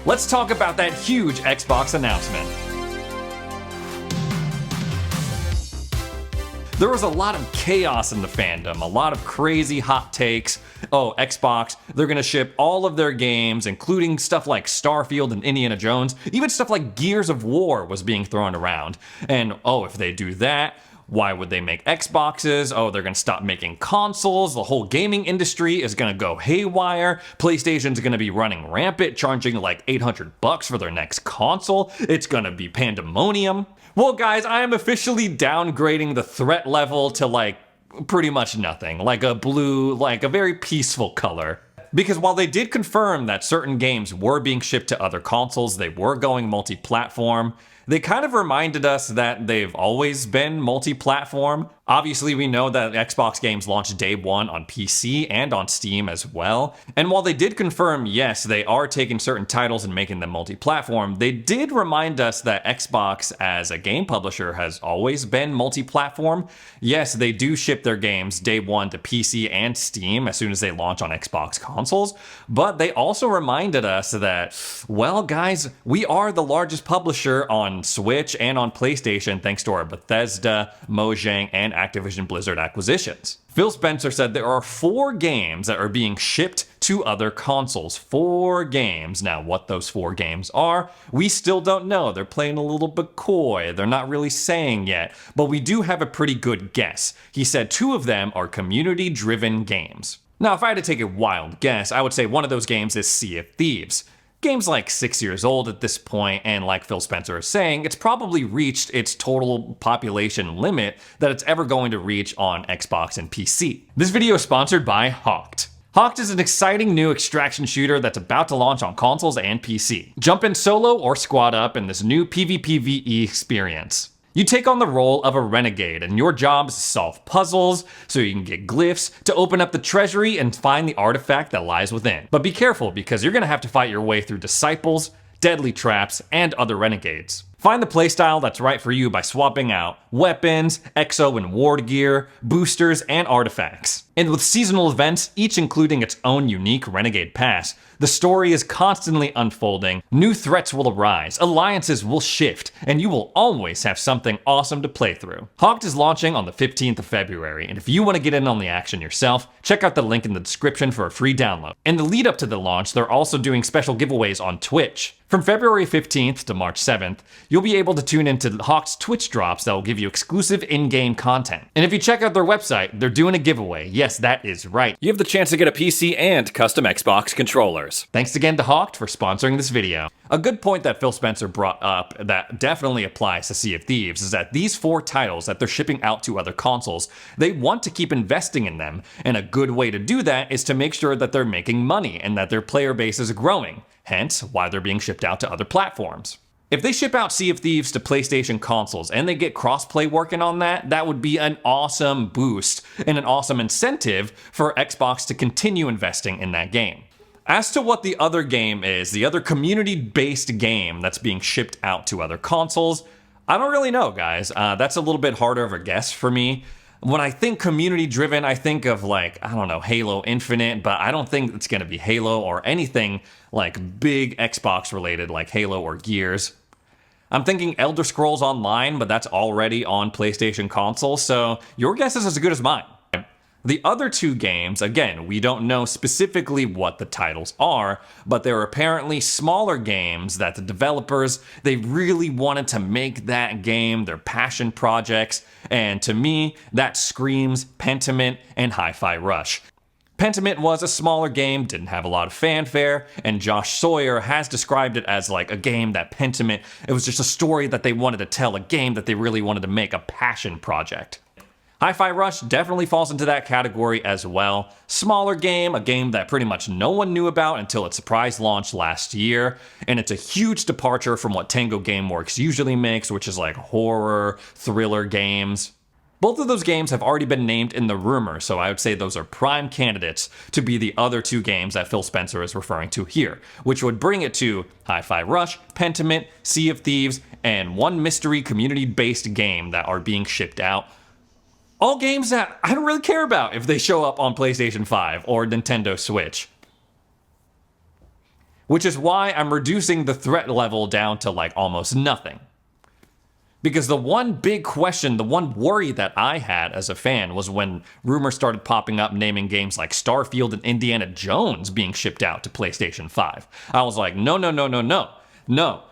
let's talk about that huge Xbox announcement. There was a lot of chaos in the fandom, a lot of crazy hot takes. Oh, Xbox, they're gonna ship all of their games, including stuff like Starfield and Indiana Jones. Even stuff like Gears of War was being thrown around. And oh, if they do that, why would they make Xboxes? Oh, they're gonna stop making consoles. The whole gaming industry is gonna go haywire. PlayStation's gonna be running rampant, charging like $800 for their next console. It's gonna be pandemonium. Well, guys, I am officially downgrading the threat level to like pretty much nothing, like a blue, like a very peaceful color. Because while they did confirm that certain games were being shipped to other consoles, they were going multi-platform, they kind of reminded us that they've always been multi-platform. Obviously, we know that Xbox games launched day one on PC and on Steam as well. And while they did confirm, yes, they are taking certain titles and making them multi-platform, they did remind us that Xbox as a game publisher has always been multi-platform. Yes, they do ship their games day one to PC and Steam as soon as they launch on Xbox consoles, but they also reminded us that, well, guys, we are the largest publisher on Switch and on PlayStation thanks to our Bethesda, Mojang, and Activision Blizzard acquisitions. Phil Spencer said there are 4 games that are being shipped to other consoles. 4 games. Now, what those 4 games are, we still don't know. They're playing a little bit coy. They're not really saying yet, but we do have a pretty good guess. He said 2 of them are community-driven games. Now, if I had to take a wild guess, I would say one of those games is Sea of Thieves. Game's like 6 years old at this point, and like Phil Spencer is saying, it's probably reached its total population limit that it's ever going to reach on Xbox and PC. This video is sponsored by Hawked. Hawked is an exciting new extraction shooter that's about to launch on consoles and PC. Jump in solo or squad up in this new PvPvE experience. You take on the role of a renegade, and your job is to solve puzzles so you can get glyphs to open up the treasury and find the artifact that lies within. But be careful, because you're gonna have to fight your way through disciples, deadly traps, and other renegades. Find the playstyle that's right for you by swapping out weapons, exo and ward gear, boosters, and artifacts. And with seasonal events, each including its own unique Renegade Pass, the story is constantly unfolding, new threats will arise, alliances will shift, and you will always have something awesome to play through. Hawked is launching on the 15th of February, and if you want to get in on the action yourself, check out the link in the description for a free download. In the lead up to the launch, they're also doing special giveaways on Twitch. From February 15th to March 7th, you'll be able to tune into Hawk's Twitch drops that will give you exclusive in-game content. And if you check out their website, they're doing a giveaway. Yes, that is right. You have the chance to get a PC and custom Xbox controllers. Thanks again to Hawked for sponsoring this video. A good point that Phil Spencer brought up that definitely applies to Sea of Thieves is that these 4 titles that they're shipping out to other consoles, they want to keep investing in them, and a good way to do that is to make sure that they're making money and that their player base is growing, hence why they're being shipped out to other platforms. If they ship out Sea of Thieves to PlayStation consoles and they get crossplay working on that, that would be an awesome boost and an awesome incentive for Xbox to continue investing in that game. As to what the other game is, the other community-based game that's being shipped out to other consoles, I don't really know, guys. That's a little bit harder of a guess for me. When I think community-driven, I think of like, I don't know, Halo Infinite, but I don't think it's gonna be Halo or anything like big Xbox-related like Halo or Gears. I'm thinking Elder Scrolls Online, but that's already on PlayStation consoles, so your guess is as good as mine. The other 2 games, again, we don't know specifically what the titles are, but they're apparently smaller games that the developers, they really wanted to make that game their passion projects, and to me, that screams Pentiment and Hi-Fi Rush. Pentiment was a smaller game, didn't have a lot of fanfare, and Josh Sawyer has described it as like a game that Pentiment, it was just a story that they wanted to tell, a game that they really wanted to make a passion project. Hi-Fi Rush definitely falls into that category as well. Smaller game, a game that pretty much no one knew about until its surprise launch last year, and it's a huge departure from what Tango Gameworks usually makes, which is like horror, thriller games. Both of those games have already been named in the rumor, so I would say those are prime candidates to be the other 2 games that Phil Spencer is referring to here, which would bring it to Hi-Fi Rush, Pentiment, Sea of Thieves, and one mystery community-based game that are being shipped out. All games that I don't really care about if they show up on PlayStation 5 or Nintendo Switch. which is why I'm reducing the threat level down to like almost nothing. Because the one big question, the one worry that I had as a fan was when rumors started popping up naming games like Starfield and Indiana Jones being shipped out to PlayStation 5. I was like, no.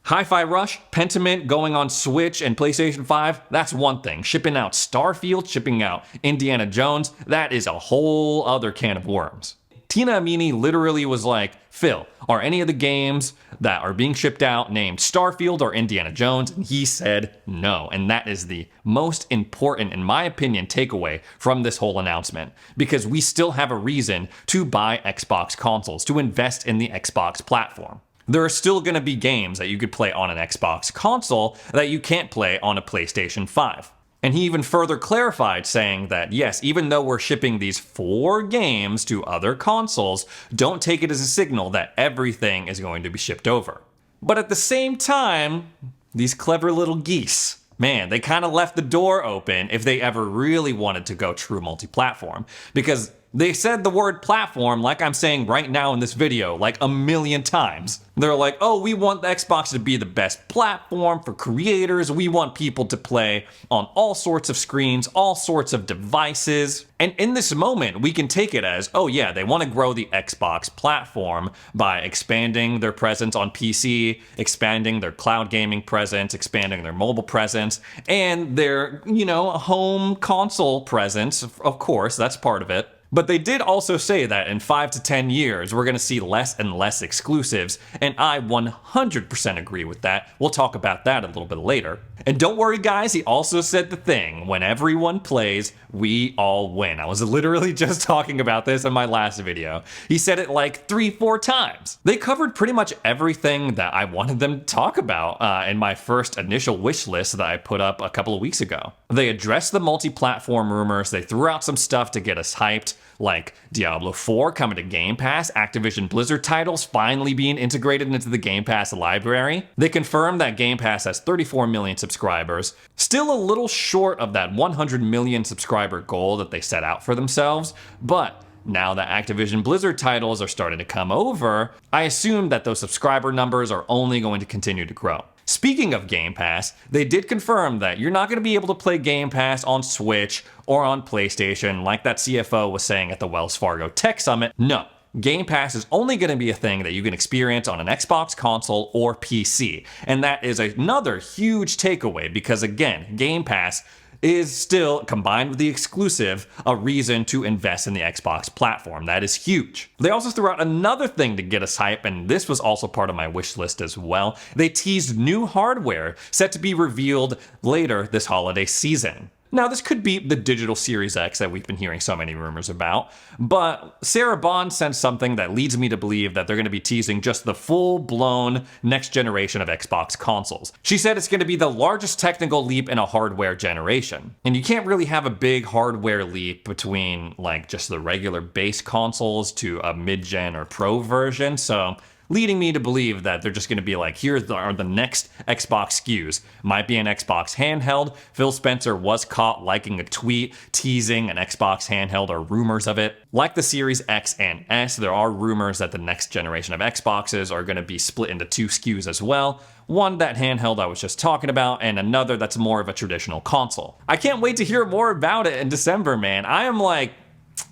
Hi-Fi Rush, Pentiment going on Switch and PlayStation 5, that's one thing. Shipping out Starfield, shipping out Indiana Jones, that is a whole other can of worms. Tina Amini literally was like, Phil, are any of the games that are being shipped out named Starfield or Indiana Jones? And he said no. And that is the most important, in my opinion, takeaway from this whole announcement. Because we still have a reason to buy Xbox consoles, to invest in the Xbox platform. There are still going to be games that you could play on an Xbox console that you can't play on a PlayStation 5. And he even further clarified, saying that yes, even though we're shipping these 4 games to other consoles, don't take it as a signal that everything is going to be shipped over. But at the same time, these clever little geese, man, they kind of left the door open if they ever really wanted to go true multi-platform. Because they said the word platform, like I'm saying right now in this video, like a million times. They're like, oh, we want the Xbox to be the best platform for creators. We want people to play on all sorts of screens, all sorts of devices. And in this moment, we can take it as, oh yeah, they want to grow the Xbox platform by expanding their presence on PC, expanding their cloud gaming presence, expanding their mobile presence, and their, home console presence. Of course, that's part of it. But they did also say that in 5 to 10 years, we're going to see less and less exclusives, and I 100% agree with that. We'll talk about that a little bit later. And don't worry guys, he also said the thing, when everyone plays, we all win. I was literally just talking about this in my last video. He said it like 3-4 times. They covered pretty much everything that I wanted them to talk about in my first initial wish list that I put up a couple of weeks ago. They addressed the multi-platform rumors, they threw out some stuff to get us hyped, like Diablo 4 coming to Game Pass, Activision Blizzard titles finally being integrated into the Game Pass library. They confirmed that Game Pass has 34 million subscribers, still a little short of that 100 million subscriber goal that they set out for themselves, but now that Activision Blizzard titles are starting to come over, I assume that those subscriber numbers are only going to continue to grow. Speaking of Game Pass, they did confirm that you're not going to be able to play Game Pass on Switch or on PlayStation like that CFO was saying at the Wells Fargo Tech Summit. No. Game Pass is only going to be a thing that you can experience on an Xbox console or PC. And that is another huge takeaway because, again, Game Pass is still, combined with the exclusive, a reason to invest in the Xbox platform. That is huge. They also threw out another thing to get us hype, and this was also part of my wish list as well. They teased new hardware set to be revealed later this holiday season. Now, this could be the digital Series X that we've been hearing so many rumors about, but Sarah Bond sent something that leads me to believe that they're going to be teasing just the full-blown next generation of Xbox consoles. She said it's going to be the largest technical leap in a hardware generation. And you can't really have a big hardware leap between like just the regular base consoles to a mid-gen or pro version, so leading me to believe that they're just going to be like, here are the next Xbox SKUs. Might be an Xbox handheld. Phil Spencer was caught liking a tweet teasing an Xbox handheld or rumors of it. Like the Series X and S, there are rumors that the next generation of Xboxes are going to be split into 2 SKUs as well. One, that handheld I was just talking about, and another that's more of a traditional console. I can't wait to hear more about it in December, man. I am like,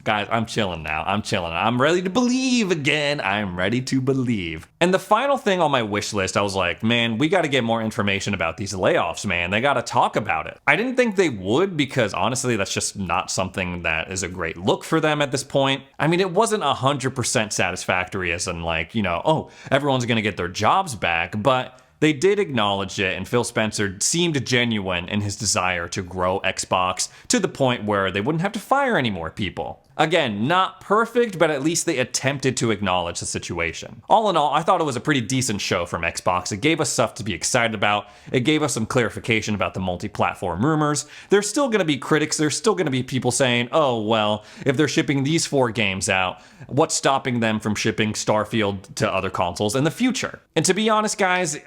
guys, I'm chilling now. I'm ready to believe again. I'm ready to believe. And the final thing on my wish list, I was like, man, we got to get more information about these layoffs, man. They got to talk about it. I didn't think they would because honestly, that's just not something that is a great look for them at this point. I mean, it wasn't 100% satisfactory as in like, oh, everyone's going to get their jobs back, but they did acknowledge it, and Phil Spencer seemed genuine in his desire to grow Xbox to the point where they wouldn't have to fire any more people. Again, not perfect, but at least they attempted to acknowledge the situation. All in all, I thought it was a pretty decent show from Xbox. It gave us stuff to be excited about. It gave us some clarification about the multi-platform rumors. There's still going to be critics. There's still going to be people saying, oh, well, if they're shipping these 4 games out, what's stopping them from shipping Starfield to other consoles in the future? And to be honest, guys,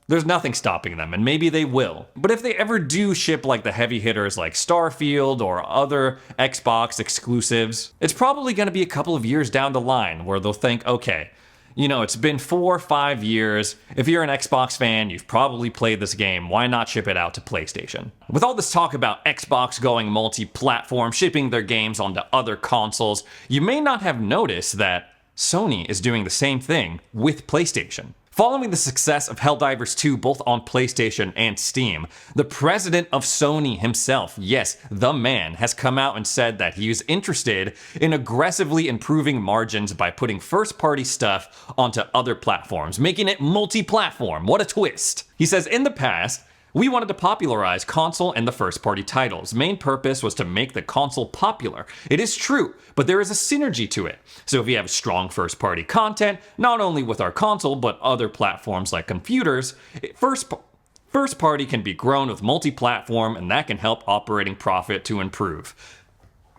there's nothing stopping them, and maybe they will. But if they ever do ship like the heavy hitters like Starfield or other Xbox exclusives, it's probably going to be a couple of years down the line where they'll think, okay, You know, it's been 4 or 5 years. If you're an Xbox fan, you've probably played this game. Why not ship it out to PlayStation? With all this talk about Xbox going multi-platform, shipping their games onto other consoles, you may not have noticed that Sony is doing the same thing with PlayStation. Following the success of Helldivers 2 both on PlayStation and Steam, the president of Sony himself, yes, the man, has come out and said that he is interested in aggressively improving margins by putting first-party stuff onto other platforms, making it multi-platform. What a twist! He says, in the past, we wanted to popularize console and the first-party titles. Main purpose was to make the console popular. It is true, but there is a synergy to it. So if we have strong first-party content, not only with our console, but other platforms like computers, first-party can be grown with multi-platform, and that can help operating profit to improve.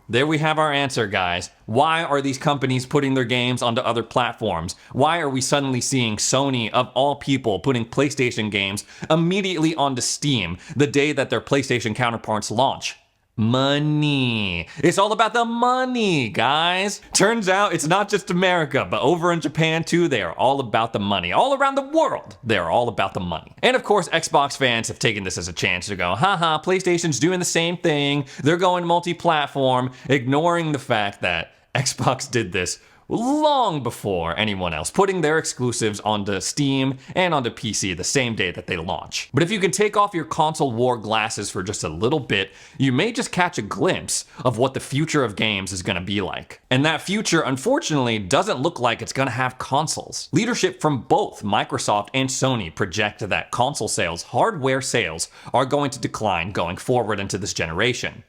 There we have our answer, guys. Why are these companies putting their games onto other platforms? Why are we suddenly seeing Sony, of all people, putting PlayStation games immediately onto Steam the day that their PlayStation counterparts launch? Money. It's all about the money, guys. Turns out it's not just America, but over in Japan too, they are all about the money. All around the world, they are all about the money. And of course, Xbox fans have taken this as a chance to go, haha, PlayStation's doing the same thing. They're going multi-platform, ignoring the fact that Xbox did this long before anyone else, putting their exclusives onto Steam and onto PC the same day that they launch. But if you can take off your console war glasses for just a little bit, you may just catch a glimpse of what the future of games is going to be like. And that future, unfortunately, doesn't look like it's going to have consoles. Leadership from both Microsoft and Sony project that console sales, hardware sales, are going to decline going forward into this generation,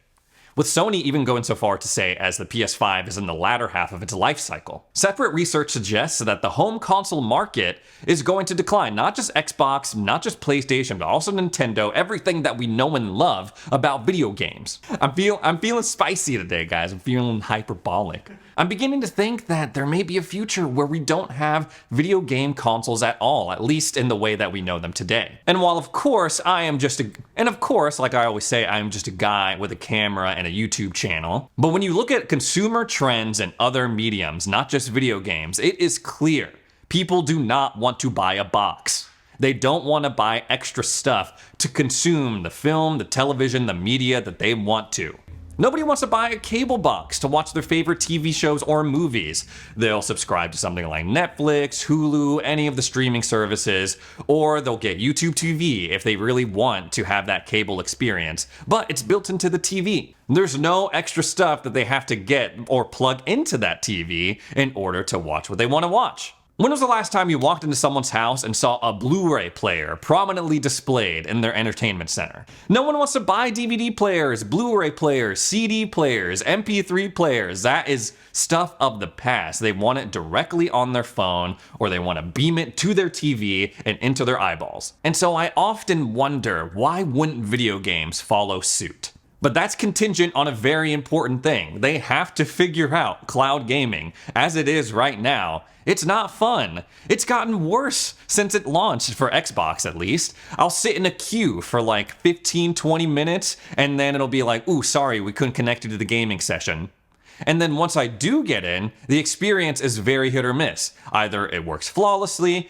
with Sony even going so far to say as the PS5 is in the latter half of its life cycle. Separate research suggests that the home console market is going to decline, not just Xbox, not just PlayStation, but also Nintendo, everything that we know and love about video games. I'm feeling spicy today, guys. I'm feeling hyperbolic. I'm beginning to think that there may be a future where we don't have video game consoles at all, at least in the way that we know them today. And while of course like I always say, I am just a guy with a camera and a YouTube channel, but when you look at consumer trends and other mediums, not just video games, it is clear people do not want to buy a box. They don't want to buy extra stuff to consume the film, the television, the media that they want to. Nobody wants to buy a cable box to watch their favorite TV shows or movies. They'll subscribe to something like Netflix, Hulu, any of the streaming services, or they'll get YouTube TV if they really want to have that cable experience, but it's built into the TV. There's no extra stuff that they have to get or plug into that TV in order to watch what they want to watch. When was the last time you walked into someone's house and saw a Blu-ray player prominently displayed in their entertainment center? No one wants to buy DVD players, Blu-ray players, CD players, MP3 players. That is stuff of the past. They want it directly on their phone, or they want to beam it to their TV and into their eyeballs. And so I often wonder, why wouldn't video games follow suit? But that's contingent on a very important thing. They have to figure out cloud gaming. As it is right now, it's not fun. It's gotten worse since it launched, for Xbox at least. I'll sit in a queue for like 15-20 minutes, and then it'll be like, ooh, sorry, we couldn't connect you to the gaming session. And then once I do get in, the experience is very hit or miss. Either it works flawlessly,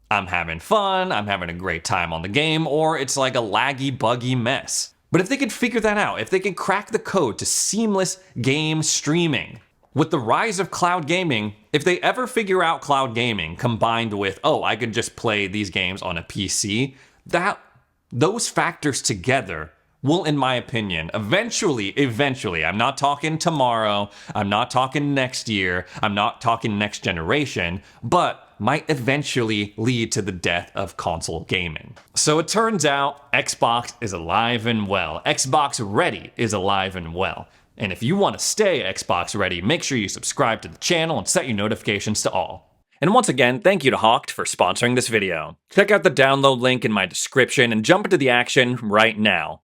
I'm having fun, I'm having a great time on the game, or it's like a laggy, buggy mess. But if they could figure that out, if they could crack the code to seamless game streaming, with the rise of cloud gaming, if they ever figure out cloud gaming combined with, oh, I could just play these games on a PC, those factors together will, in my opinion, eventually, I'm not talking tomorrow, I'm not talking next year, I'm not talking next generation, but might eventually lead to the death of console gaming. So it turns out Xbox is alive and well. Xbox Ready is alive and well. And if you want to stay Xbox Ready, make sure you subscribe to the channel and set your notifications to all. And once again, thank you to Hawked for sponsoring this video. Check out the download link in my description and jump into the action right now.